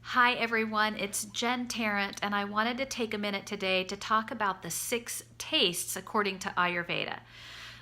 Hi everyone, it's Jen Tarrant, and I wanted to take a minute today to talk about the 6 tastes according to Ayurveda.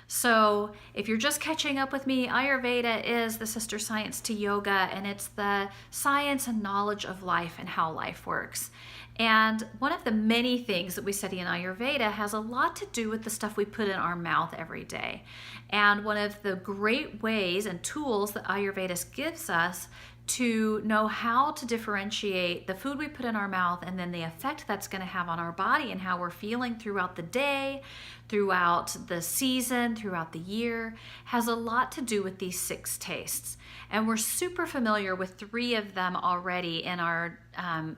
So, if you're just catching up with me, Ayurveda is the sister science to yoga, and it's the science and knowledge of life and how life works. And one of the many things that we study in Ayurveda has a lot to do with the stuff we put in our mouth every day. And one of the great ways and tools that Ayurveda gives us to know how to differentiate the food we put in our mouth and then the effect that's going to have on our body and how we're feeling throughout the day, throughout the season, throughout the year, has a lot to do with these 6 tastes. And we're super familiar with 3 of them already in our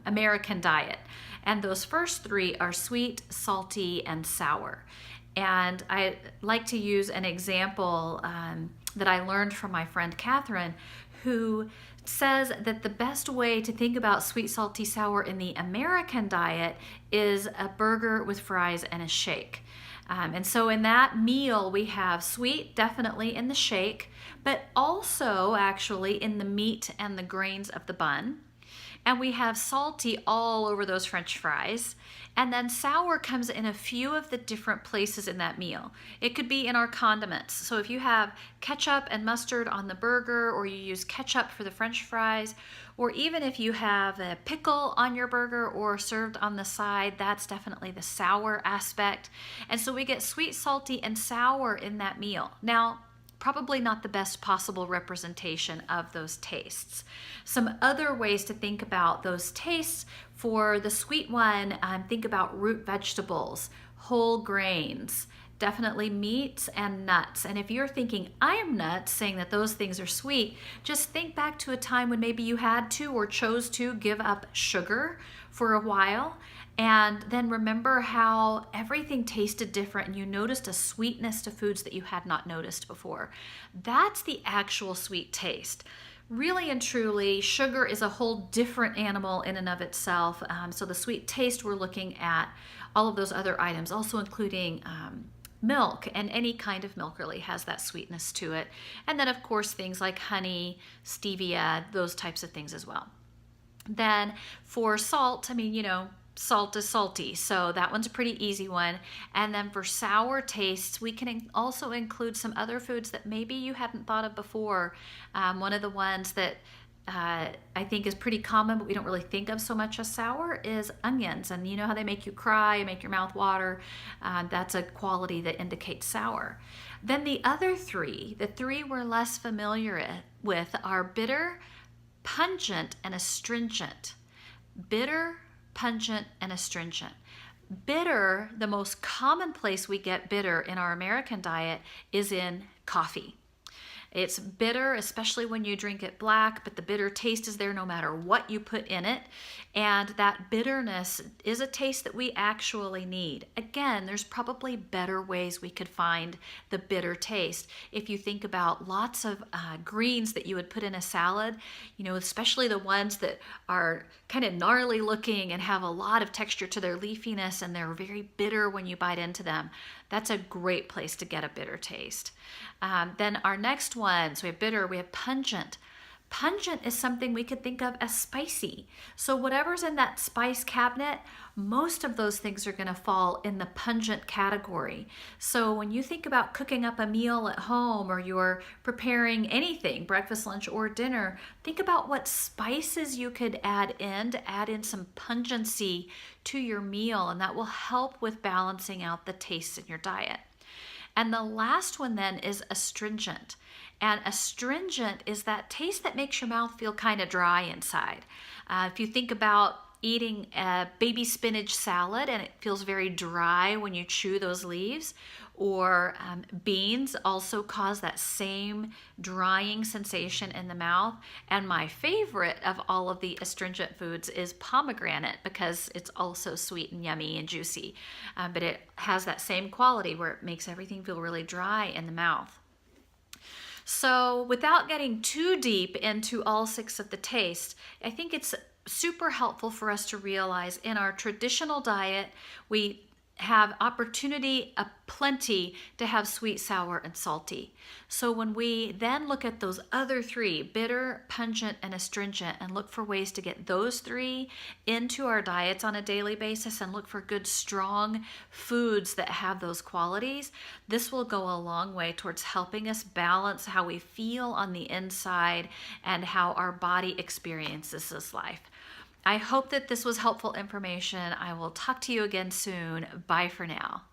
American diet. And those first 3 are sweet, salty, and sour. And I like to use an example that I learned from my friend Catherine, who says that the best way to think about sweet, salty, sour in the American diet is a burger with fries and a shake. And so in that meal, we have sweet definitely in the shake, but also actually in the meat and the grains of the bun. And we have salty all over those French fries. And then sour comes in a few of the different places in that meal. It could be in our condiments. So if you have ketchup and mustard on the burger, or you use ketchup for the French fries, or even if you have a pickle on your burger or served on the side, that's definitely the sour aspect. And so we get sweet, salty, and sour in that meal. Now, probably not the best possible representation of those tastes. Some other ways to think about those tastes: for the sweet one, think about root vegetables, whole grains, definitely meats and nuts. And if you're thinking, I am nuts, saying that those things are sweet, just think back to a time when maybe you had to or chose to give up sugar for a while. And then remember how everything tasted different and you noticed a sweetness to foods that you had not noticed before. That's the actual sweet taste. Really and truly, sugar is a whole different animal in and of itself. So the sweet taste, we're looking at all of those other items, also including milk, and any kind of milk really has that sweetness to it. And then of course things like honey, stevia, those types of things as well. Then for salt, salt is salty, so that one's a pretty easy one. And then for sour tastes, we can also include some other foods that maybe you hadn't thought of before. One of the ones that I think is pretty common, but we don't really think of so much as sour, is onions. And you know how they make you cry, make your mouth water. That's a quality that indicates sour. Then the other 3, the 3 we're less familiar with, are bitter, pungent, and astringent. Bitter, pungent, and astringent. Bitter, the most common place we get bitter in our American diet is in coffee. It's bitter, especially when you drink it black, but the bitter taste is there no matter what you put in it. And that bitterness is a taste that we actually need. Again, there's probably better ways we could find the bitter taste. If you think about lots of greens that you would put in a salad, especially the ones that are kind of gnarly looking and have a lot of texture to their leafiness, and they're very bitter when you bite into them. That's a great place to get a bitter taste. Then our next one, so we have bitter, we have pungent. Pungent is something we could think of as spicy. So whatever's in that spice cabinet, most of those things are going to fall in the pungent category. So when you think about cooking up a meal at home, or you're preparing anything, breakfast, lunch, or dinner, think about what spices you could add in to add in some pungency to your meal, and that will help with balancing out the tastes in your diet. And the last one then is astringent. And astringent is that taste that makes your mouth feel kind of dry inside. If you think about eating a baby spinach salad and it feels very dry when you chew those leaves, or beans also cause that same drying sensation in the mouth. And my favorite of all of the astringent foods is pomegranate, because it's also sweet and yummy and juicy, but it has that same quality where it makes everything feel really dry in the mouth. So without getting too deep into all 6 of the tastes, I think it's super helpful for us to realize in our traditional diet, we have opportunity, a plenty to have sweet, sour, and salty. So when we then look at those other three, bitter, pungent, and astringent, and look for ways to get those three into our diets on a daily basis and look for good, strong foods that have those qualities, this will go a long way towards helping us balance how we feel on the inside and how our body experiences this life. I hope that this was helpful information. I will talk to you again soon. Bye for now.